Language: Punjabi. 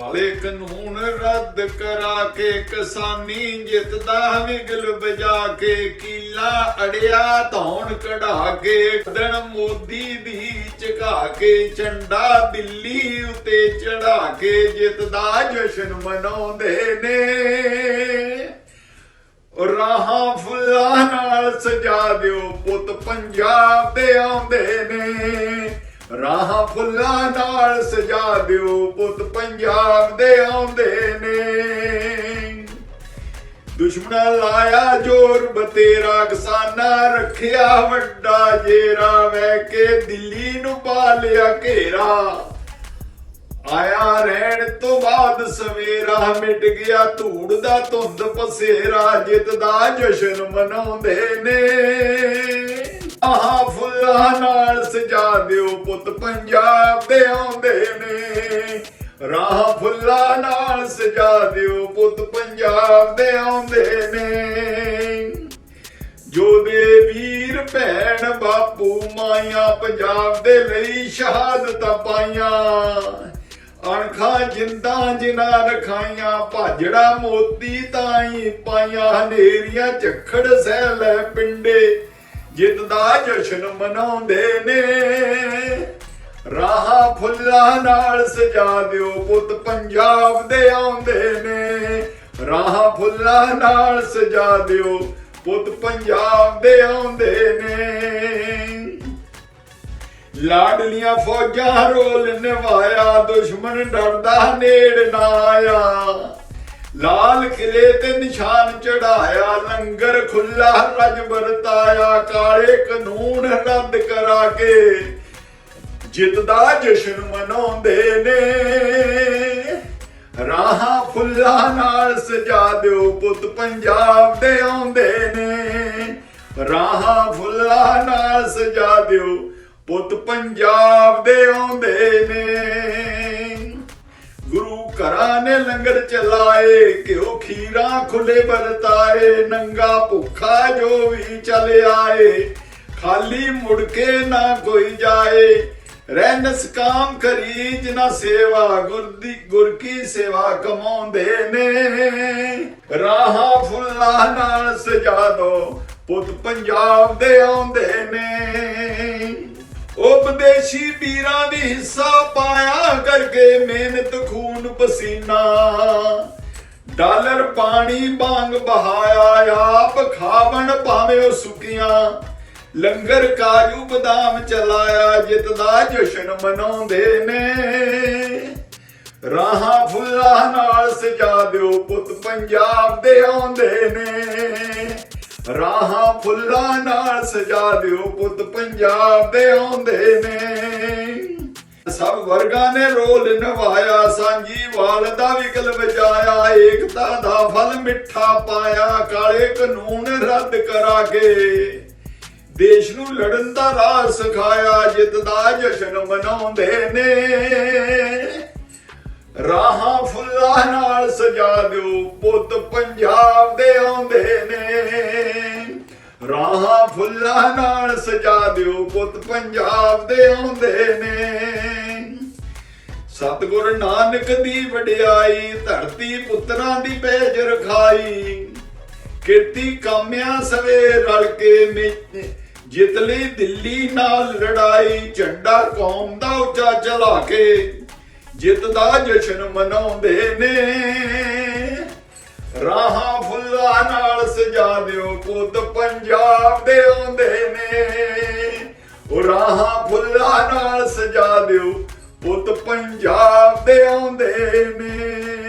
ਕਾਲੇ ਕਾਨੂੰਨ ਰੱਦ ਕਰਾ ਕੇ ਕਿਸਾਨੀ ਜਿੱਤਦਾ ਵਿਗਲ ਵਜਾ ਕੇ ਕੀਲਾ ਅੜਿਆ ਧੌਣ ਕਢਾ ਕੇ ਦਿਨ ਮੋਦੀ ਦੀ ਝੁਕਾ ਕੇ ਝੰਡਾ ਦਿੱਲੀ ਉਤੇ ਚੜਾ ਕੇ ਜਿੱਤਦਾ ਜਸ਼ਨ ਮਨਾਉਂਦੇ ਨੇ। ਰਾਹਾਂ ਫੁੱਲਾਂ ਨਾਲ ਸਜਾ ਦਿਓ ਪੁੱਤ ਪੰਜਾਬ ਦੇ ਆਉਂਦੇ ਨੇ। ਰਾਹਾਂ ਫੁੱਲਾਂ ਨਾਲ ਸਜਾ ਦਿਓ ਪੁੱਤ ਪੰਜਾਬ ਦੇ ਆਉਂਦੇ ਨੇ। ਦੁਸ਼ਮਣਾਂ ਲਾਇਆ ਜ਼ੋਰ ਬਤੇਰਾ ਕਿਸਾਨਾਂ ਰੱਖਿਆ ਵੱਡਾ ਜੇਰਾ ਵਹਿ ਕੇ ਦਿੱਲੀ ਨੂੰ ਪਾ ਲਿਆ ਘੇਰਾ। ਆਇਆ ਰਹਿਣ ਤੋਂ ਬਾਅਦ ਸਵੇਰਾ ਮਿਟ ਗਿਆ ਧੂੜ ਦਾ ਧੁੰਦ ਪਸੇਰਾ ਜਿੱਤਦਾ ਜਸ਼ਨ ਮਨਾਉਂਦੇ ਨੇ। ਆਹ ਫੁੱਲਾਂ ਨਾਲ ਸਜਾ ਦਿਓ ਪੁੱਤ ਪੰਜਾਬ ਦੇ ਆਉਂਦੇ ਨੇ। ਰਾਹ ਫੁੱਲਾਂ ਨਾਲ ਸਜਾ ਦਿਓ ਪੁੱਤ ਪੰਜਾਬ ਦੇ ਆਉਂਦੇ ਨੇ। ਜੋ ਦੇ ਵੀਰ ਭੈਣ ਬਾਪੂ ਮਾਈਆਂ ਪੰਜਾਬ ਦੇ ਲਈ ਸ਼ਹਾਦਤਾਂ ਪਾਈਆਂ। ਅਣਖਾਂ ਜਿੰਦਾਂ ਜਿਨ੍ਹਾਂ ਰਖਾਈਆਂ ਭਾਜੜਾ ਮੋਤੀ ਤਾਈ ਪਾਈਆਂ। ਹਨੇਰੀਆਂ ਝੱਖੜ ਸਹਿ ਲੈ ਪਿੰਡੇ ਜਿੱਤਦਾ ਜਸ਼ਨ ਮਨਾਉਂਦੇ ਨੇ। ਰਾਹਾਂ ਫੁੱਲਾਂ ਨਾਲ ਸਜਾ ਦਿਓ ਪੁੱਤ ਪੰਜਾਬ ਦੇ ਆਉਂਦੇ ਨੇ। ਰਾਹਾਂ ਫੁੱਲਾਂ ਨਾਲ ਸਜਾ ਦਿਓ ਪੁੱਤ ਪੰਜਾਬ ਦੇ ਆਉਂਦੇ ਨੇ। ਲਾਡਲੀਆਂ ਫੌਜਾਂ ਰੋਲ ਨਿਭਾਇਆ ਦੁਸ਼ਮਣ ਡਰਦਾ ਨੇੜ ਨਾ ਆਇਆ। ਲਾਲ ਕਿਲੇ ਤੇ ਨਿਸ਼ਾਨ ਚੜਾਇਆ ਲੰਗਰ ਖੁੱਲਾ ਰਜ ਵਰਤਾਇਆ। ਕਾਲੇ ਕਾਨੂੰਨ ਰੱਦ ਕਰਾ ਕੇ ਜਿੱਤਦਾ ਜਸ਼ਨ ਮਨਾਉਂਦੇ ਨੇ। ਰਾਹਾਂ ਫੁੱਲਾਂ ਨਾਲ ਸਜਾ ਦਿਓ ਪੁੱਤ ਪੰਜਾਬ ਦੇ ਆਉਂਦੇ ਨੇ। ਰਾਹਾਂ ਫੁੱਲਾਂ ਨਾਲ ਸਜਾ ਦਿਓ ਪੁੱਤ ਪੰਜਾਬ ਦੇ ਆਉਂਦੇ ਨੇ। ਗੁਰੂ ਘਰਾਂ ਨੇ ਲੰਗਰ ਚਲਾਏ ਘਿਓ ਖੀਰਾਂ ਖੁੱਲੇ ਵਰਤਾਏ। ਨੰਗਾ ਭੁੱਖਾ ਜੋ ਵੀ ਚੱਲ ਆਏ ਖਾਲੀ ਮੁੜ ਕੇ ਨਾ ਕੋਈ ਜਾਏ। ਰਹਿਨਸ ਕਾਮ ਕਰੀ ਜਿਨਾ ਸੇਵਾ ਗੁਰ ਕੀ ਸੇਵਾ ਕਮਾਉਂਦੇ ਨੇ। ਰਾਹਾਂ ਫੁੱਲਾਂ ਨਾਲ ਸਜਾ ਦੋ ਪੁੱਤ ਪੰਜਾਬ ਦੇ ਆਉਂਦੇ ਨੇ। ਉਹ ਵਿਦੇਸ਼ੀ ਵੀਰਾਂ ਵੀ ਹਿੱਸਾ ਪਾਇਆ ਕਰਕੇ ਮਿਹਨਤ ਖੂਨ ਪਸੀਨਾ। ਡਾਲਰ ਪਾਣੀ ਵਾਂਗ ਬਹਾਇਆ ਆਪ ਖਾਵਣ ਭਾਵੇਂ ਉਹ ਸੁੱਕੀਆਂ। ਲੰਗਰ ਕਾਜੂ ਬਦਾਮ ਚਲਾਇਆ ਜਿੱਤਦਾ ਜਸ਼ਨ ਮਨਾਉਂਦੇ ਨੇ। ਰਾਹਾਂ ਫੁੱਲਾਂ ਨਾਲ ਸਜਾ ਦਿਓ ਪੁੱਤ ਪੰਜਾਬ ਦੇ ਆਉਂਦੇ ਨੇ। ਰਾਹਾਂ ਫੁੱਲਾਂ ਨਾਲ ਸਜਾ ਦਿਓ ਪੁੱਤ ਪੰਜਾਬ ਦੇ ਆਉਂਦੇ ਨੇ। ਸਭ ਵਰਗਾਂ ਨੇ ਰੋਲ ਨਿਭਾਇਆ ਸਾਂਝੀਵਾਲ ਦਾ ਵਿਕਲ ਵਜਾਇਆ। ਏਕਤਾ ਦਾ ਫਲ ਮਿੱਠਾ ਪਾਇਆ ਕਾਲੇ ਕਾਨੂੰਨ ਰੱਦ ਕਰਾ ਕੇ ਦੇਸ਼ ਨੂੰ ਲੜਨ ਦਾ ਰਾਹ ਸਿਖਾਇਆ ਜਿੱਤਦਾ ਜਸ਼ਨ ਮਨਾਉਂਦੇ ਨੇ। ਰਾਹਾਂ ਫੁੱਲਾਂ ਨਾਲ ਸਜਾ ਦਿਓ ਪੁੱਤ ਪੰਜਾਬ ਦੇ ਆਉਂਦੇ ਨੇ। ਰਾਹਾਂ ਫੁੱਲਾਂ ਨਾਲ ਸਜਾ ਦਿਓ ਪੁੱਤ ਪੰਜਾਬ ਦੇ ਆਉਂਦੇ ਨੇ। ਸਤਿਗੁਰ ਨਾਨਕ ਦੀ ਵਡਿਆਈ ਧਰਤੀ ਪੁੱਤਰਾਂ ਦੀ ਪੈਜ ਰਖਾਈ। ਕਿਰਤੀ ਕਾਮਿਆਂ ਸਵੇ ਰਲ ਕੇ ਜਿੱਤ ਲਈ ਦਿੱਲੀ ਨਾਲ ਲੜਾਈ। ਝੰਡਾ ਕੌਮ ਦਾ ਉੱਚਾ ਚਲਾ ਕੇ ਜਿੱਤਦਾ ਜਸ਼ਨ ਮਨਾਉਂਦੇ ਨੇ। ਰਾਹਾਂ ਫੁੱਲਾਂ ਨਾਲ ਸਜਾ ਦਿਓ ਪੁੱਤ ਪੰਜਾਬ ਦੇ ਆਉਂਦੇ ਨੇ। ਉਹ ਰਾਹਾਂ ਫੁੱਲਾਂ ਨਾਲ ਸਜਾ ਦਿਓ ਪੁੱਤ ਪੰਜਾਬ ਦੇ ਆਉਂਦੇ ਨੇ।